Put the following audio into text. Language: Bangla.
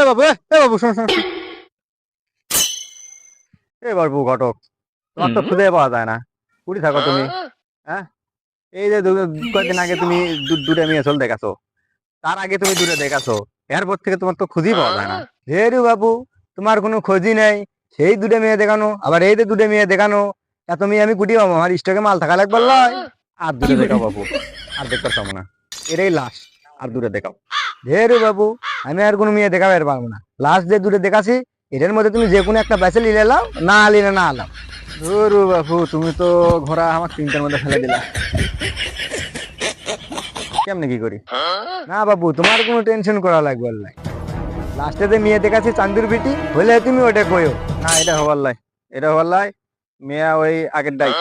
বাবু বাবু শোন শোন শোন। এ বাবু ঘটক, তোমার তো খুঁজে পাওয়া যায় না, কুড়ি থাকো তুমি। হ্যাঁ, এই যে কয়েকদিন আগে তুমি দূরে মেয়ে চল দেখাছো, তার আগে তুমি দূরে দেখাছো, এরপর থেকে তোমার তো খুঁজেই পাওয়া যায় না। হেরু বাবু, তোমার কোনো খোঁজই নেই। সেই দূরে মেয়ে দেখানো, আবার এই যে দূরে মেয়ে দেখানো, এত মেয়ে আমি কুটি পাবো? আমার স্টকে মাল থাকা লাগবে লয়। আর দূরে দেখাও বাবু, আর দেখতে পাবো না, এটাই লাস্ট। আর দূরে দেখাও। হেরু বাবু, আমি আর কোনো মেয়ে দেখাবে পারবো না। লাস্ট যে দূরে দেখাছি, এটার মধ্যে তুমি যে কোনো একটা বেছে নিলে লাও, না আলিলে না আলাও। ধরু বাবু, তুমি তো ঘোড়া আমার চিন্তার মধ্যে ফেলে দিলা। কেমনে কি করি? না বাবু, তোমার কোনো টেনশন করা লাগবে না। লাস্টে যে মেয়ে দেখাচ্ছি চান্দুর বিটি হইলে তুমি ওটা কইও। না, এটা হবার লাই, এটা হবার লাই। মেয়া ওই আগের ডাই।